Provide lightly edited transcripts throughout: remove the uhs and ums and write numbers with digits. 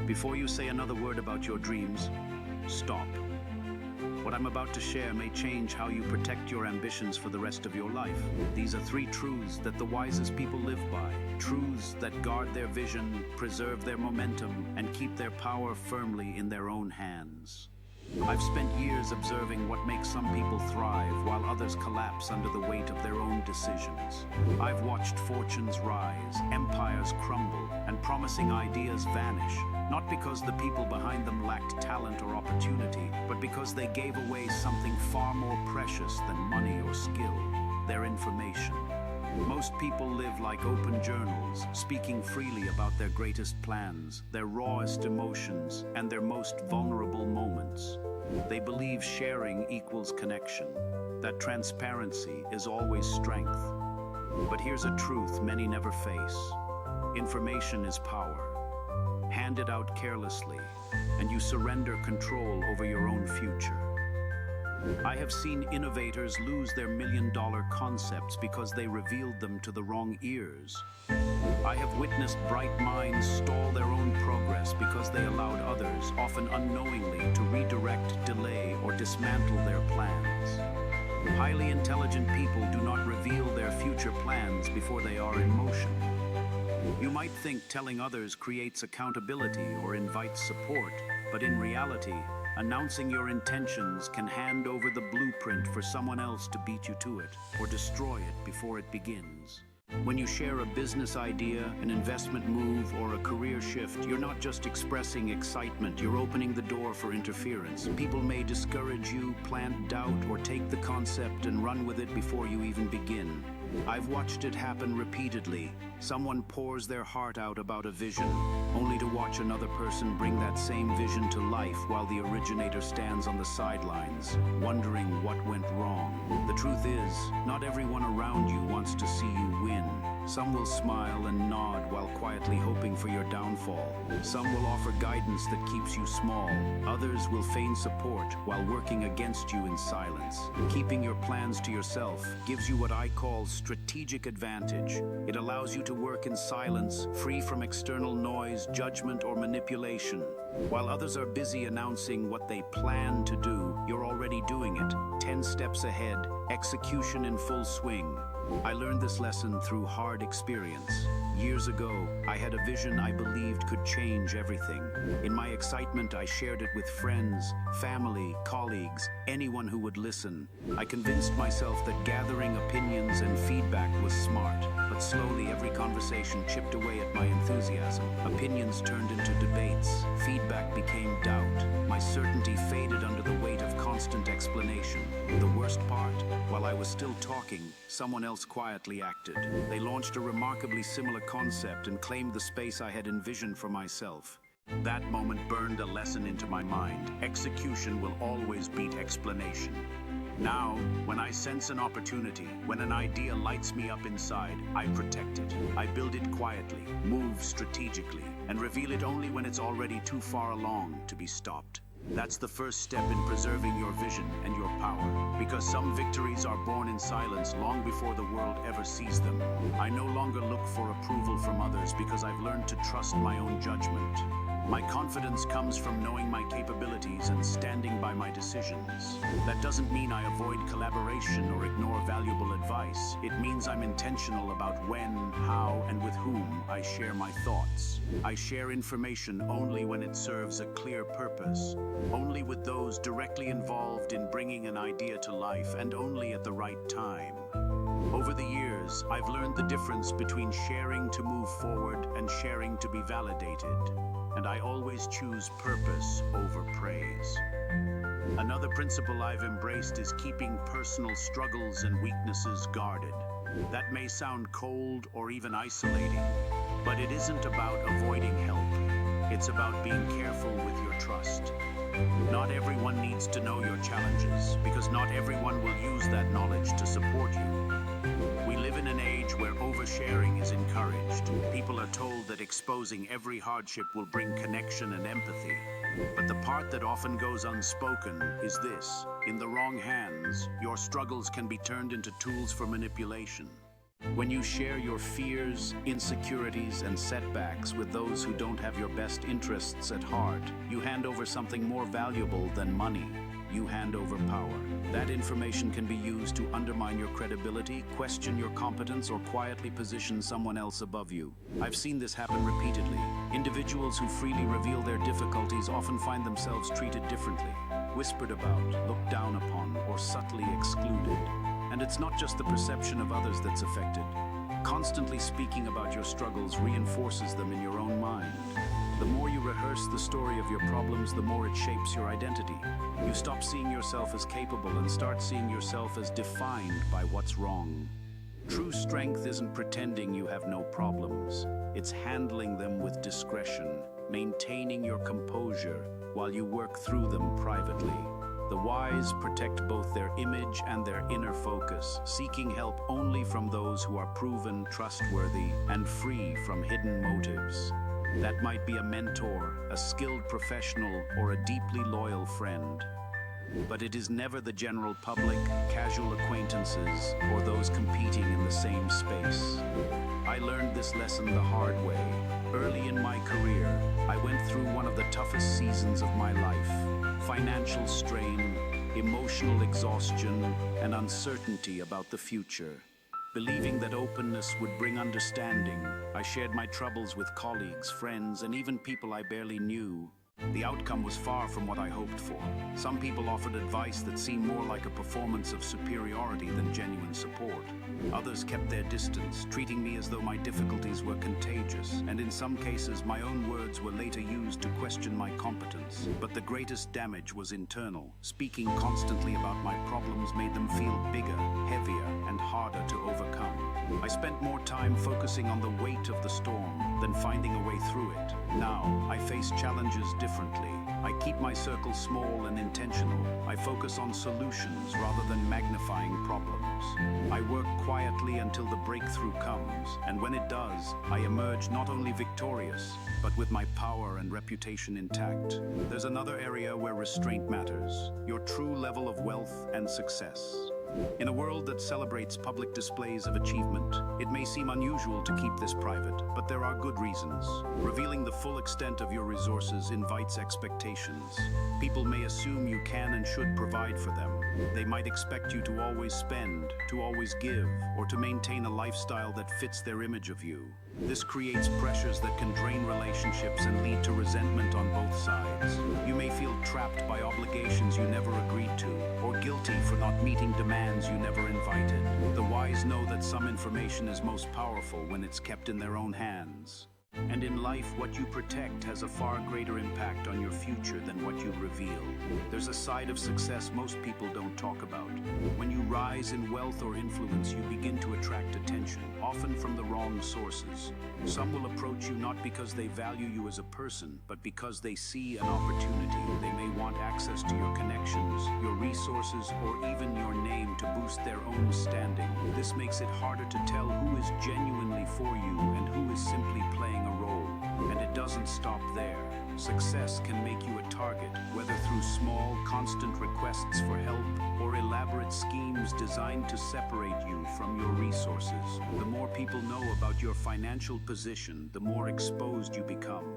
Before you say another word about your dreams, stop. What I'm about to share may change how you protect your ambitions for the rest of your life. These are 3 truths that the wisest people live by. Truths that guard their vision, preserve their momentum, and keep their power firmly in their own hands. I've spent years observing what makes some people thrive while others collapse under the weight of their own decisions. I've watched fortunes rise, empires crumble, and promising ideas vanish, not because the people behind them lacked talent or opportunity, but because they gave away something far more precious than money or skill: their information. Most people live like open journals, speaking freely about their greatest plans, their rawest emotions, and their most vulnerable moments. They believe sharing equals connection, that transparency is always strength. But here's a truth many never face. Information is power. Hand it out carelessly, and you surrender control over your own future. I have seen innovators lose their million-dollar concepts because they revealed them to the wrong ears. I have witnessed bright minds stall their own progress because they allowed others, often unknowingly, to redirect, delay, or dismantle their plans. Highly intelligent people do not reveal their future plans before they are in motion. You might think telling others creates accountability or invites support, but in reality, announcing your intentions can hand over the blueprint for someone else to beat you to it or destroy it before it begins. When you share a business idea, an investment move, or a career shift, you're not just expressing excitement, you're opening the door for interference. People may discourage you, plant doubt, or take the concept and run with it before you even begin. I've watched it happen repeatedly. Someone pours their heart out about a vision, only to watch another person bring that same vision to life while the originator stands on the sidelines, wondering what went wrong. The truth is, not everyone around you wants to see you win. Some will smile and nod while quietly hoping for your downfall. Some will offer guidance that keeps you small. Others will feign support while working against you in silence. Keeping your plans to yourself gives you what I call strategic advantage. It allows you to work in silence, free from external noise, judgment, or manipulation. While others are busy announcing what they plan to do, you're already doing it, 10 steps ahead, execution in full swing. I learned this lesson through hard experience. Years ago, I had a vision I believed could change everything. In my excitement, I shared it with friends, family, colleagues, anyone who would listen. I convinced myself that gathering opinions and feedback was smart, but slowly every conversation chipped away at my enthusiasm. Opinions turned into debates, feedback became doubt. My certainty faded under the weight of constant explanation. The worst part, while I was still talking, someone else quietly acted. They launched a remarkably similar concept and claimed the space I had envisioned for myself. That moment burned a lesson into my mind. Execution will always beat explanation. Now, when I sense an opportunity, when an idea lights me up inside, I protect it. I build it quietly, move strategically, and reveal it only when it's already too far along to be stopped. That's the first step in preserving your vision and your power, because some victories are born in silence long before the world ever sees them. I no longer look for approval from others because I've learned to trust my own judgment. My confidence comes from knowing my capabilities and standing by my decisions. That doesn't mean I avoid collaboration or ignore valuable advice. It means I'm intentional about when, how, and with whom I share my thoughts. I share information only when it serves a clear purpose, only with those directly involved in bringing an idea to life, and only at the right time. Over the years, I've learned the difference between sharing to move forward and sharing to be validated. And I always choose purpose over praise. Another principle I've embraced is keeping personal struggles and weaknesses guarded. That may sound cold or even isolating, but it isn't about avoiding help. It's about being careful with your trust. Not everyone needs to know your challenges, because not everyone will use that knowledge to support you. We live in an age where oversharing is encouraged. People are told that exposing every hardship will bring connection and empathy. But the part that often goes unspoken is this: in the wrong hands, your struggles can be turned into tools for manipulation. When you share your fears, insecurities, and setbacks with those who don't have your best interests at heart, you hand over something more valuable than money. You hand over power. That information can be used to undermine your credibility, question your competence, or quietly position someone else above you. I've seen this happen repeatedly. Individuals who freely reveal their difficulties often find themselves treated differently, whispered about, looked down upon, or subtly excluded. And it's not just the perception of others that's affected. Constantly speaking about your struggles reinforces them in your own mind. The more you rehearse the story of your problems, the more it shapes your identity. You stop seeing yourself as capable and start seeing yourself as defined by what's wrong. True strength isn't pretending you have no problems. It's handling them with discretion, maintaining your composure while you work through them privately. The wise protect both their image and their inner focus, seeking help only from those who are proven trustworthy and free from hidden motives. That might be a mentor, a skilled professional, or a deeply loyal friend. But it is never the general public, casual acquaintances, or those competing in the same space. I learned this lesson the hard way. Early in my career, I went through one of the toughest seasons of my life. Financial strain, emotional exhaustion, and uncertainty about the future. Believing that openness would bring understanding, I shared my troubles with colleagues, friends, and even people I barely knew. The outcome was far from what I hoped for. Some people offered advice that seemed more like a performance of superiority than genuine support. Others kept their distance, treating me as though my difficulties were contagious, and in some cases my own words were later used to question my competence. But the greatest damage was internal. Speaking constantly about my problems made them feel bigger, heavier, and harder to overcome. I spent more time focusing on the weight of the storm than finding a way through it. Now, I face challenges differently. I keep my circle small and intentional. I focus on solutions rather than magnifying problems. I work quietly until the breakthrough comes, and when it does, I emerge not only victorious, but with my power and reputation intact. There's another area where restraint matters: your true level of wealth and success. In a world that celebrates public displays of achievement, it may seem unusual to keep this private, but there are good reasons. Revealing the full extent of your resources invites expectations. People may assume you can and should provide for them. They might expect you to always spend, to always give, or to maintain a lifestyle that fits their image of you. This creates pressures that can drain relationships and lead to resentment on both sides. You may feel trapped by obligations you never agreed to, or guilty for not meeting demands you never invited. The wise know that some information is most powerful when it's kept in their own hands. And in life, what you protect has a far greater impact on your future than what you reveal. There's a side of success most people don't talk about. When you rise in wealth or influence, you begin to attract attention, often from the wrong sources. Some will approach you not because they value you as a person, but because they see an opportunity. They may want access to your connections, your resources, or even your name to boost their own standing. This makes it harder to tell who is genuinely for you and who is simply playing a role. And it doesn't stop there. Success can make you a target, whether through small, constant requests for help or elaborate schemes designed to separate you from your resources. The more people know about your financial position, the more exposed you become.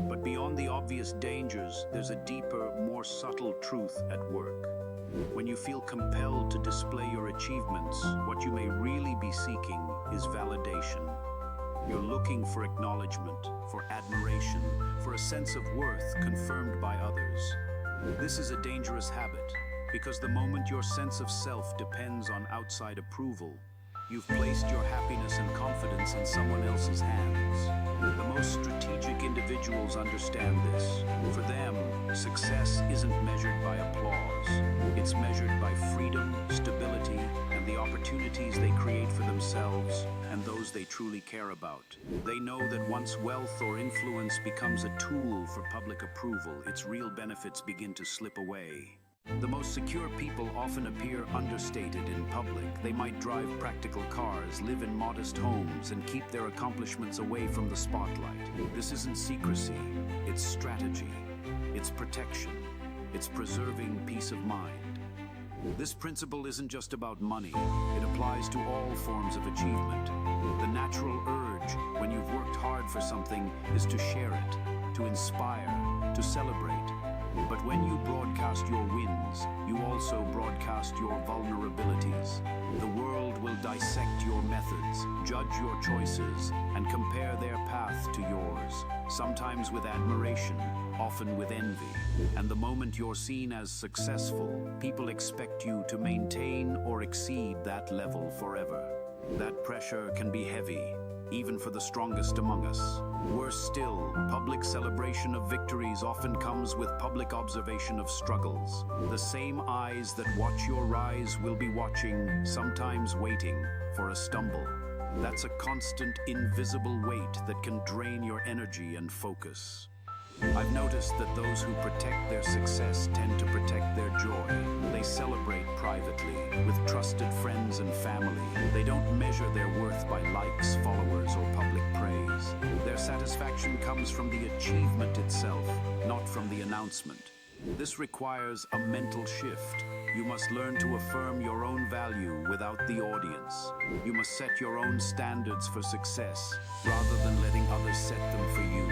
But beyond the obvious dangers, there's a deeper, more subtle truth at work. When you feel compelled to display your achievements, what you may really be seeking is validation. You're looking for acknowledgement, for admiration, for a sense of worth confirmed by others. This is a dangerous habit, because the moment your sense of self depends on outside approval, you've placed your happiness and confidence in someone else's hands. The most strategic individuals understand this. For them, success isn't measured by applause. It's measured by freedom, stability, and the opportunities they create for themselves and those they truly care about. They know that once wealth or influence becomes a tool for public approval, its real benefits begin to slip away. The most secure people often appear understated in public. They might drive practical cars, live in modest homes, and keep their accomplishments away from the spotlight. This isn't secrecy, it's strategy, it's protection, it's preserving peace of mind. This principle isn't just about money. It applies applies to all forms of achievement. The natural urge, when you've worked hard for something, is to share it, to inspire, to celebrate. But when you broadcast your wins, you also broadcast your vulnerabilities. The world will dissect your methods, judge your choices, and compare their path to yours, sometimes with admiration, often with envy. And the moment you're seen as successful, people expect you to maintain or exceed that level forever. That pressure can be heavy, even for the strongest among us. Worse still, public celebration of victories often comes with public observation of struggles. The same eyes that watch your rise will be watching, sometimes waiting, for a stumble. That's a constant, invisible weight that can drain your energy and focus. I've noticed that those who protect their success tend to protect their joy. They celebrate privately, with trusted friends and family. They don't measure their worth by likes, followers, or public praise. Their satisfaction comes from the achievement itself, not from the announcement. This requires a mental shift. You must learn to affirm your own value without the audience. You must set your own standards for success, rather than letting others set them for you.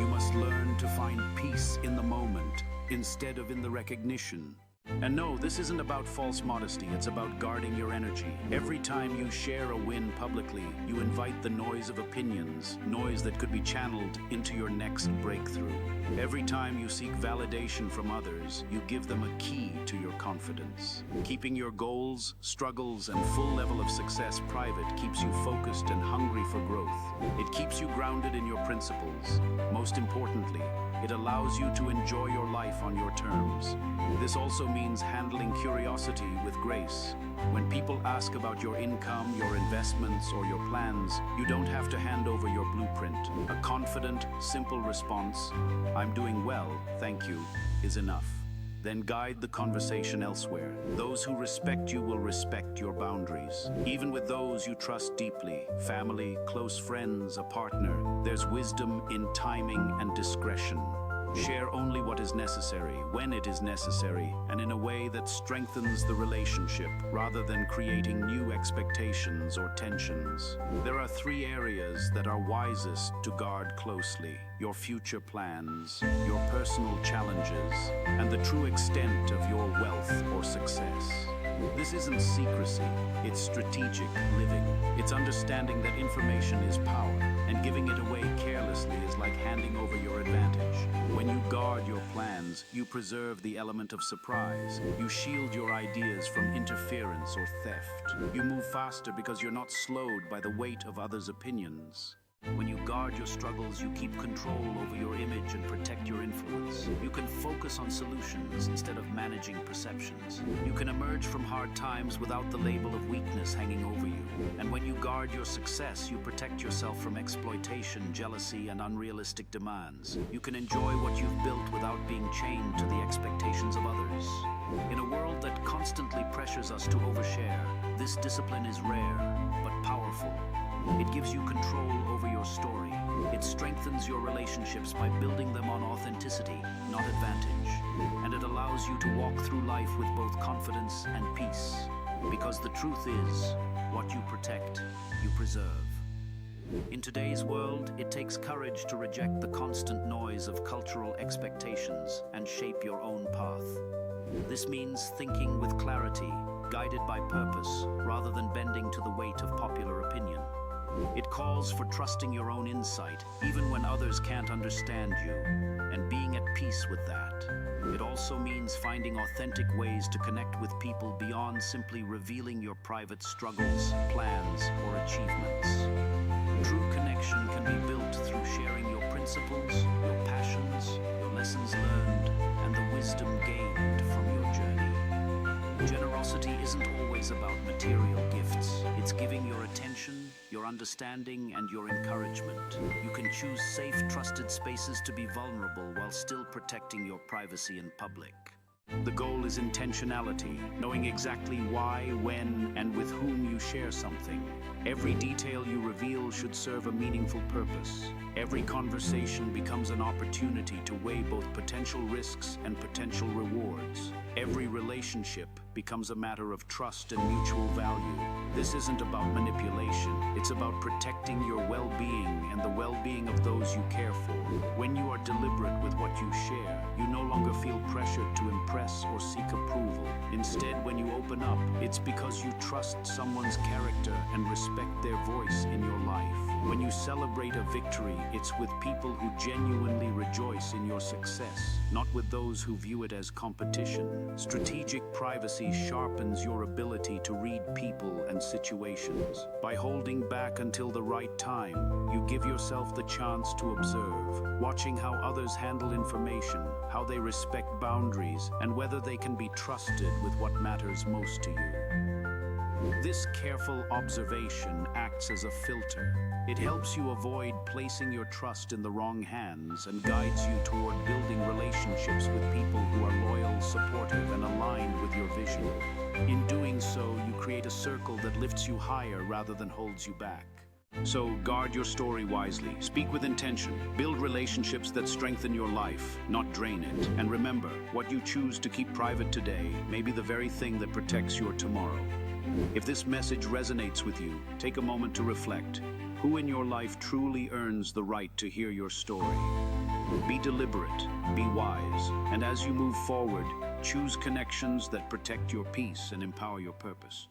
You must learn to find peace in the moment, instead of in the recognition. And no, this isn't about false modesty, it's about guarding your energy. Every time you share a win publicly, you invite the noise of opinions, noise that could be channeled into your next breakthrough. Every time you seek validation from others, you give them a key to your confidence. Keeping your goals, struggles, and full level of success private keeps you focused and hungry for growth. It keeps you grounded in your principles. Most importantly, it allows you to enjoy your life on your terms. This also means handling curiosity with grace. When people ask about your income, your investments, or your plans, you don't have to hand over your blueprint. A confident, simple response, "I'm doing well, thank you," is enough. Then guide the conversation elsewhere. Those who respect you will respect your boundaries. Even with those you trust deeply, family, close friends, a partner, there's wisdom in timing and discretion. Share only what is necessary, when it is necessary, and in a way that strengthens the relationship, rather than creating new expectations or tensions. There are 3 areas that are wisest to guard closely: your future plans, your personal challenges, and the true extent of your wealth or success. This isn't secrecy, it's strategic living. It's understanding that information is power, and giving it away carelessly is like handing over your advantage. When you guard your plans, you preserve the element of surprise. You shield your ideas from interference or theft. You move faster because you're not slowed by the weight of others' opinions. When you guard your struggles, you keep control over your image and protect your influence. You can focus on solutions instead of managing perceptions. You can emerge from hard times without the label of weakness hanging over you. And when you guard your success, you protect yourself from exploitation, jealousy, and unrealistic demands. You can enjoy what you've built without being chained to the expectations of others. In a world that constantly pressures us to overshare, this discipline is rare, but powerful. It gives you control over your story. It strengthens your relationships by building them on authenticity, not advantage. And it allows you to walk through life with both confidence and peace. Because the truth is, what you protect, you preserve. In today's world, it takes courage to reject the constant noise of cultural expectations and shape your own path. This means thinking with clarity, guided by purpose, rather than bending to the weight of popular opinion. It calls for trusting your own insight, even when others can't understand you, and being at peace with that. It also means finding authentic ways to connect with people beyond simply revealing your private struggles, plans, or achievements. True connection can be built through sharing your principles, your passions, your lessons learned, and the wisdom gained from your journey. Generosity isn't always about material gifts. It's giving your attention, your understanding, and your encouragement. You can choose safe, trusted spaces to be vulnerable while still protecting your privacy in public. The goal is intentionality, knowing exactly why, when, and with whom you share something. Every detail you reveal should serve a meaningful purpose. Every conversation becomes an opportunity to weigh both potential risks and potential rewards. Every relationship becomes a matter of trust and mutual value. This isn't about manipulation. It's about protecting your well-being and the well-being of those you care for. When you are deliberate with what you share, you no longer feel pressured to impress or seek approval. Instead, when you open up, it's because you trust someone's character and respect their voice in your life. When you celebrate a victory, it's with people who genuinely rejoice in your success, not with those who view it as competition. Strategic privacy sharpens your ability to read people and situations. By holding back until the right time, you give yourself the chance to observe, watching how others handle information, how they respect boundaries, and whether they can be trusted with what matters most to you. This careful observation acts as a filter. It helps you avoid placing your trust in the wrong hands and guides you toward building relationships with people who are loyal, supportive, and aligned with your vision. In doing so, you create a circle that lifts you higher rather than holds you back. So guard your story wisely, speak with intention, build relationships that strengthen your life, not drain it. And remember, what you choose to keep private today may be the very thing that protects your tomorrow. If this message resonates with you, take a moment to reflect. Who in your life truly earns the right to hear your story? Be deliberate, be wise, and as you move forward, choose connections that protect your peace and empower your purpose.